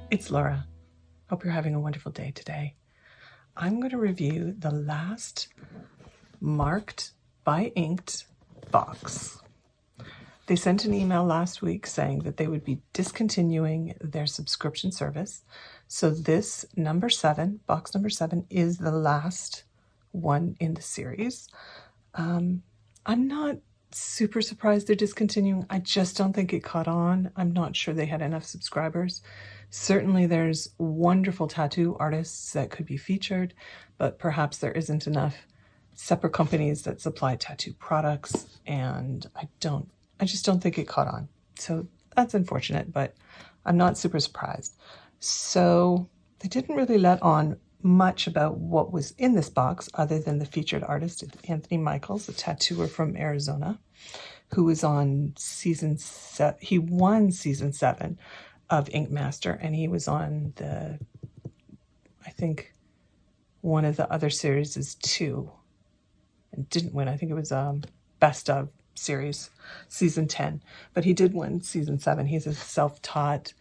It's Laura. Hope you're having a wonderful day today. I'm going to review the last marked by inked box. They sent an email last week saying that they would be discontinuing their subscription service. So this number 7, box number 7, is the last one in the series. I'm not super surprised they're discontinuing. I just don't think it caught on. I'm not sure they had enough subscribers. Certainly there's wonderful tattoo artists that could be featured, but perhaps there isn't enough separate companies that supply tattoo products, and I just don't think it caught on. So that's unfortunate, but I'm not super surprised. So they didn't really let on much about what was in this box other than the featured artist, Antony Michaels, a tattooer from Arizona, who was on season 7. He won season 7 of Ink Master, and he was on I think one of the other series is 2, and didn't win. I think it was Best of series, season 10, but he did win season 7. He's a self-taught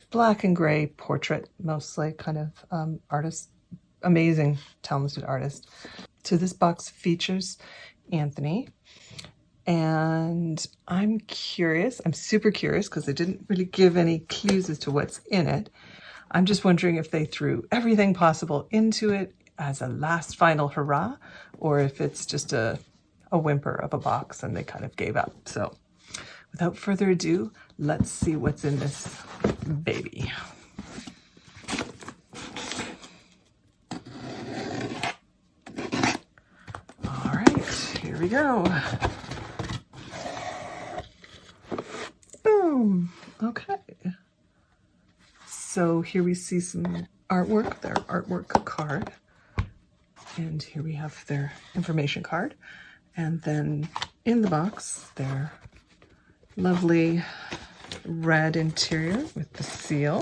black and gray portrait, mostly kind of artist, amazing, talented artist. So this box features Antony, and I'm super curious because they didn't really give any clues as to what's in it. I'm just wondering if they threw everything possible into it as a last final hurrah, or if it's just a whimper of a box and they kind of gave up. So without further ado, let's see what's in this baby. All right, here we go. Boom. Okay. So here we see some artwork, their artwork card. And here we have their information card. And then in the box, their lovely red interior with the seal.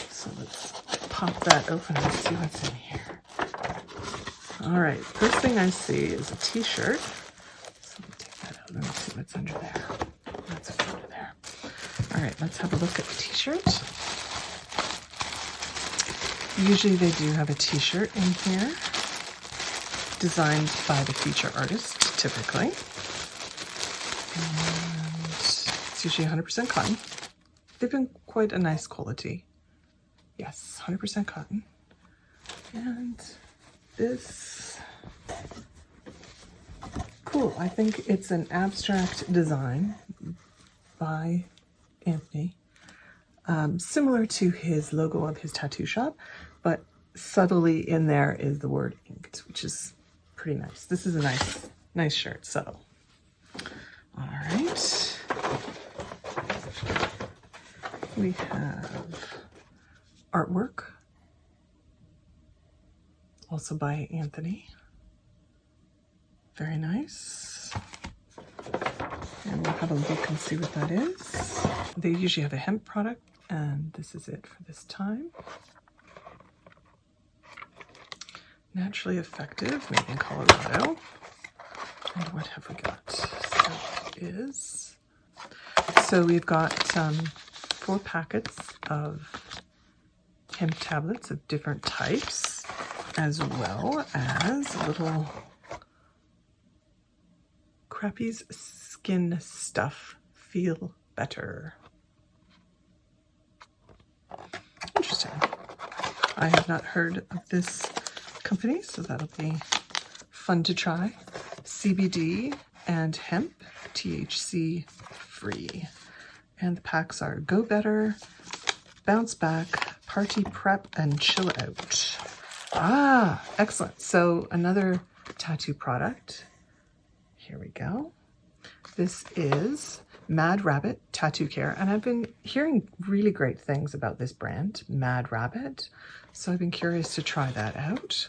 So let's pop that open and see what's in here. All right, first thing I see is a t-shirt. So let me take that out and see what's under there. That's what's under there. All right, let's have a look at the t-shirt. Usually they do have a t-shirt in here, designed by the feature artist, typically. And it's usually 100% cotton. They've been quite a nice quality. Yes, 100% cotton. And this, cool. I think it's an abstract design by Antony, similar to his logo of his tattoo shop, but subtly in there is the word inked, which is pretty nice. This is a nice shirt, subtle. All right. We have artwork, also by Antony. Very nice. And we'll have a look and see what that is. They usually have a hemp product, and this is it for this time. Naturally effective, made in Colorado. And what have we got? So we've got 4 packets of hemp tablets of different types, as well as a little Crappy's Skin Stuff Feel Better. Interesting. I have not heard of this company, so that'll be fun to try. CBD and hemp, THC free. And the packs are Go Better, Bounce Back, Party Prep, and Chill Out. Ah, excellent. So another tattoo product. Here we go. This is Mad Rabbit Tattoo Care, and I've been hearing really great things about this brand, Mad Rabbit, so I've been curious to try that out.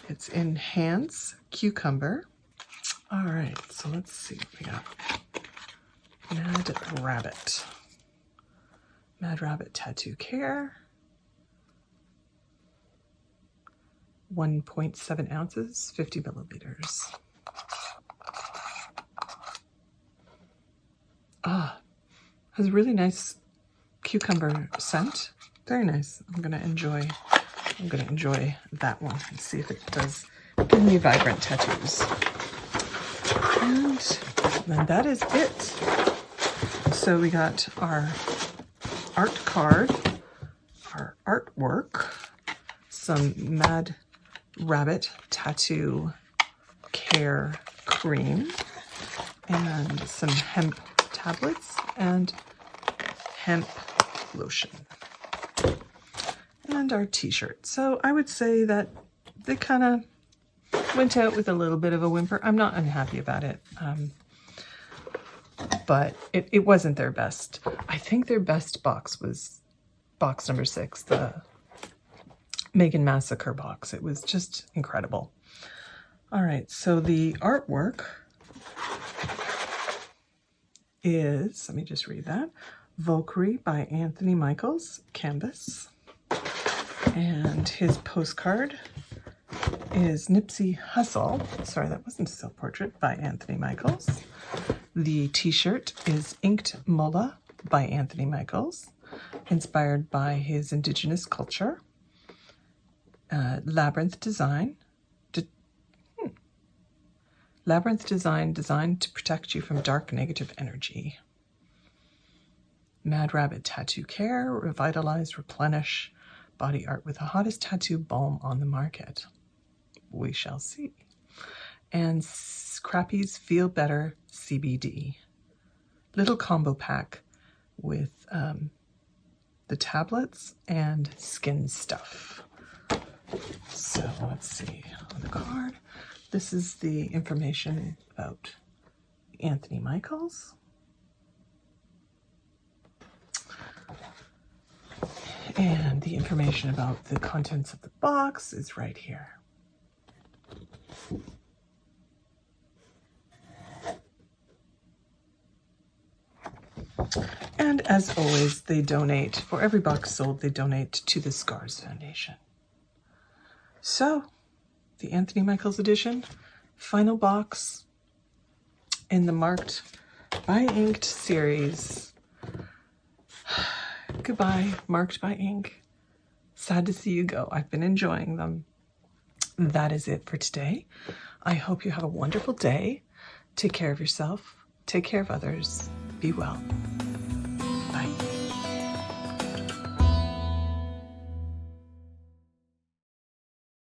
It's in Hands Cucumber. All right, so let's see what we got. Mad Rabbit. Mad Rabbit Tattoo Care. 1.7 ounces, 50 milliliters. Ah, has a really nice cucumber scent. Very nice. I'm gonna enjoy that one and see if it does give me vibrant tattoos. And then that is it. So we got our art card, our artwork, some Mad Rabbit tattoo care cream, and some hemp tablets and hemp lotion, and our t-shirt. So I would say that they kind of went out with a little bit of a whimper. I'm not unhappy about it, but it wasn't their best. I think their best box was box number 6, the Megan Massacre box. It was just incredible. All right, so the artwork is, let me just read that, Valkyrie by Anthony Michaels, canvas. And his postcard is Nipsey Hussle. Sorry, that wasn't a self-portrait, by Anthony Michaels. The t-shirt is Inked Mullah by Anthony Michaels, inspired by his indigenous culture. Labyrinth design designed to protect you from dark negative energy. Mad Rabbit tattoo care, revitalize, replenish body art with the hottest tattoo balm on the market. We shall see. And Scrappy's Feel Better CBD. Little combo pack with the tablets and skin stuff. So let's see on the card. This is the information about Anthony Michaels. And the information about the contents of the box is right here. And as always, they donate, for every box sold, they donate to the Scars Foundation. So, the Anthony Michaels edition, final box in the Marked by Inked series. Goodbye, Marked by Ink. Sad to see you go. I've been enjoying them. That is it for today. I hope you have a wonderful day. Take care of yourself. Take care of others. Be well.